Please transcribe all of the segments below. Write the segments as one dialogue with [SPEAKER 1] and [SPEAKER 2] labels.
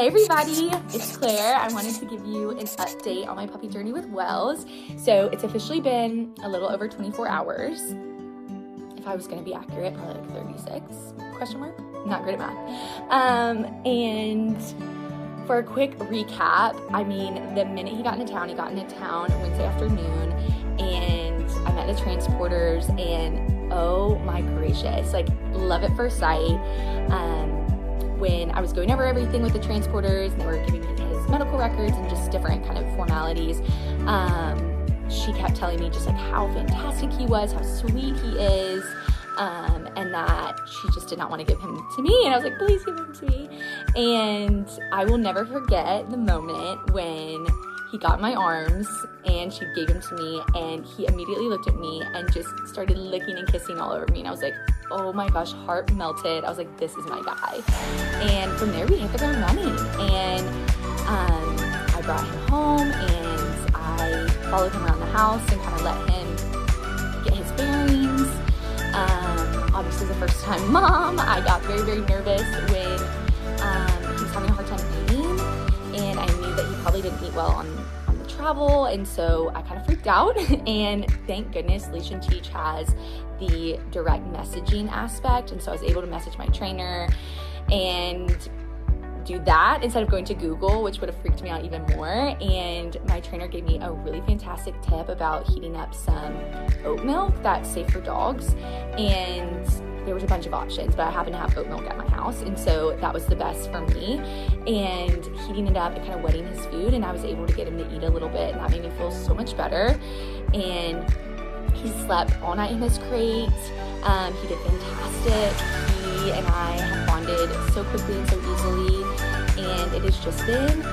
[SPEAKER 1] Hey everybody, it's Claire. I wanted to give you an update on my puppy journey with Wells. So it's officially been a little over 24 hours. If I was gonna be accurate, probably like 36, question mark? Not great at math. And for a quick recap, I mean, the minute he got into town Wednesday afternoon, and I met the transporters, and oh my gracious, like love at first sight. When I was going over everything with the transporters and they were giving me his medical records and just different kind of formalities, she kept telling me just like how fantastic he was, how sweet he is, and that she just did not want to give him to me. And I was like, please give him to me. And I will never forget the moment when he got in my arms and she gave him to me, and he immediately looked at me and just started licking and kissing all over me. And I was like, oh my gosh, heart melted. I was like, this is my guy. And from there we hit the ground running. And I brought him home and I followed him around the house and kind of let him get his bearings. Obviously as a first time mom, I got very, very nervous when he was having a hard time eating, and I knew that he probably didn't eat well on the travel, and so I kind of freaked out. And thank goodness Leash Teach has the direct messaging aspect, and so I was able to message my trainer and do that instead of going to Google, which would have freaked me out even more. And my trainer gave me a really fantastic tip about heating up some oat milk that's safe for dogs, and there was a bunch of options, but I happen to have oat milk at my house, and so that was the best for me. And heating it up and kind of wetting his food, and I was able to get him to eat a little bit, and that made me feel so much better. And he slept all night in his crate. He did fantastic. He and I have bonded so quickly and so easily, and it has just been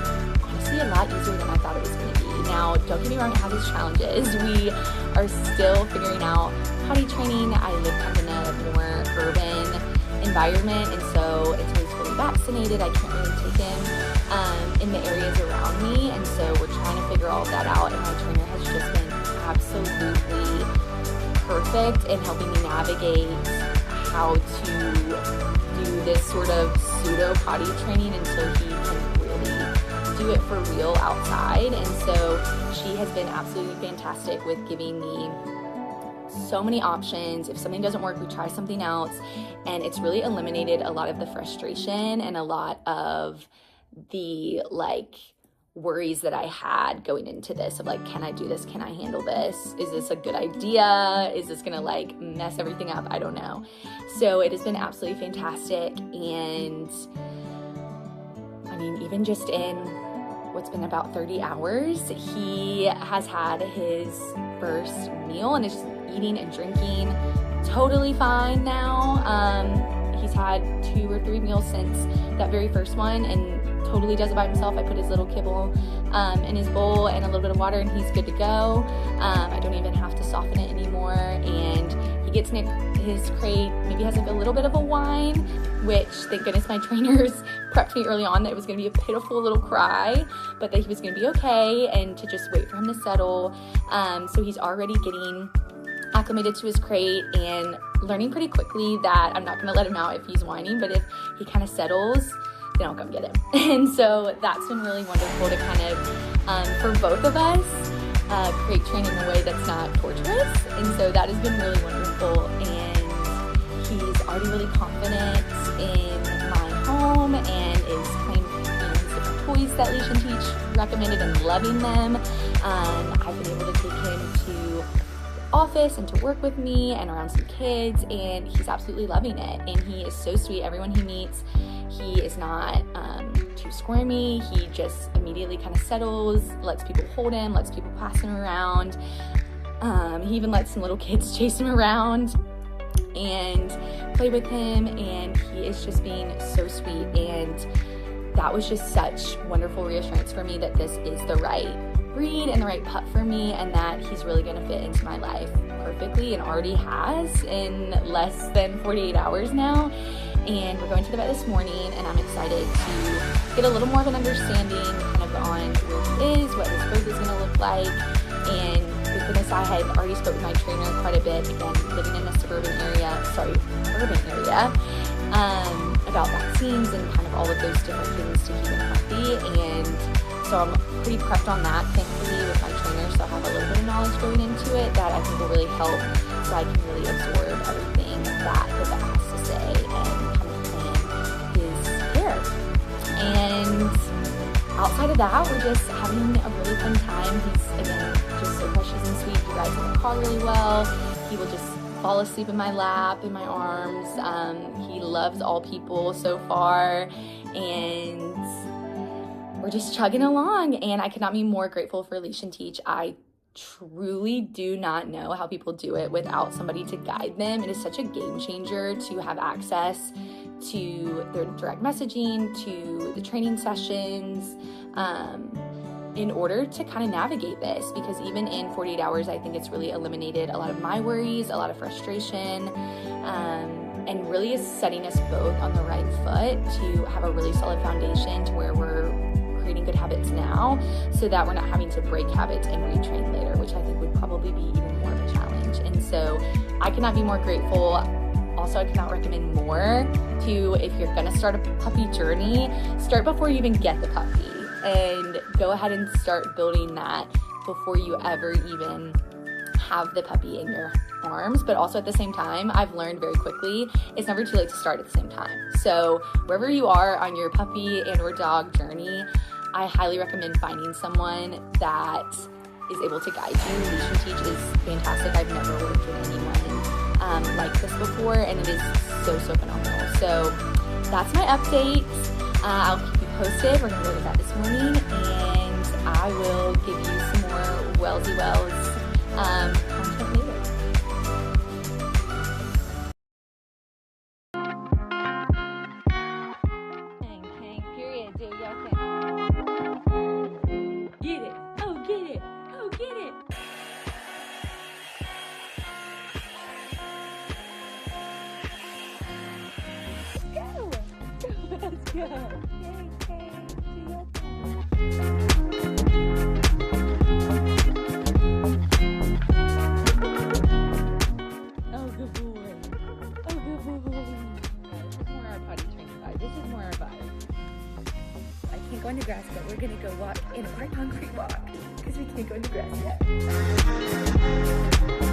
[SPEAKER 1] honestly a lot easier than I thought it was going to be. Now, don't get me wrong, it has its challenges. We are still figuring out potty training. I live kind of in a more urban environment, and so until he's fully vaccinated, I can't really take him in the areas around me, and so we're trying to figure all of that out. And my trainer has just been absolutely perfect in helping me navigate how to do this sort of pseudo potty training until he can really do it for real outside. And so she has been absolutely fantastic with giving me so many options. If something doesn't work, we try something else, and it's really eliminated a lot of the frustration and a lot of the worries that I had going into this of like, can I do this? Can I handle this? Is this a good idea? Is this gonna mess everything up? I don't know. So it has been absolutely fantastic. And I mean, even just in what's been about 30 hours, he has had his first meal and is just eating and drinking totally fine now. He's had 2 or 3 meals since that very first one, and totally does it by himself. I put his little kibble in his bowl and a little bit of water, and he's good to go. I don't even have to soften it anymore. And he gets in his crate, maybe has a little bit of a whine, which thank goodness my trainers prepped me early on that it was going to be a pitiful little cry, but that he was going to be okay, and to just wait for him to settle. So he's already getting acclimated to his crate and learning pretty quickly that I'm not going to let him out if he's whining, but if he kind of settles, then I'll come get him. And so that's been really wonderful to kind of, for both of us, crate train in a way that's not torturous. And so that has been really wonderful. And he's already really confident in my home and is playing with different toys that Leash Teach recommended and loving them. I've been able to take him to office and to work with me and around some kids, and he's absolutely loving it. And he is so sweet. Everyone he meets, he is not too squirmy. He just immediately kind of settles, lets people hold him, lets people pass him around. He even lets some little kids chase him around and play with him, and he is just being so sweet. And that was just such wonderful reassurance for me that this is the right breed and the right pup for me, and that he's really going to fit into my life perfectly, and already has in less than 48 hours now. And we're going to the vet this morning, and I'm excited to get a little more of an understanding kind of on where he is, what his growth is going to look like. And thank goodness I had already spoken with my trainer quite a bit, again, living in a urban area, about vaccines and kind of all of those different things to keep in mind. healthy, and so I'm pretty prepped on that, thankfully, with my trainer, so I have a little bit of knowledge going into it that I think will really help, so I can really absorb everything that the vet has to say and kind of plan his care. And outside of that, we're just having a really fun time. He's, again, just so precious and sweet. He rides in the car really well. He will just fall asleep in my lap, in my arms. He loves all people so far, and we're just chugging along, and I could not be more grateful for Leash and Teach. I truly do not know how people do it without somebody to guide them. It is such a game changer to have access to their direct messaging, to the training sessions, in order to kind of navigate this, because even in 48 hours, I think it's really eliminated a lot of my worries, a lot of frustration, and really is setting us both on the right foot to have a really solid foundation to where we're creating good habits now, so that we're not having to break habits and retrain later, which I think would probably be even more of a challenge. And so I cannot be more grateful. Also, I cannot recommend more to, if you're gonna start a puppy journey, start before you even get the puppy, and go ahead and start building that before you ever even have the puppy in your arms. But also at the same time, I've learned very quickly, it's never too late to start at the same time. So wherever you are on your puppy and or dog journey, I highly recommend finding someone that is able to guide you. Leash and Teach is fantastic. I've never worked with anyone like this before, and it is so phenomenal. So that's my update. I'll keep you posted. We're gonna go to that this morning, and I will give you some more Wellsy Wells content later. Hang, period, do y'all can. Get it, oh get it, oh get it. Let's go. Oh, good boy. Oh, good boy. This is more our potty training vibe. This is more our vibe. I can't go in the grass, but we're going to go walk in a hard concrete walk because we can't go in the grass yet.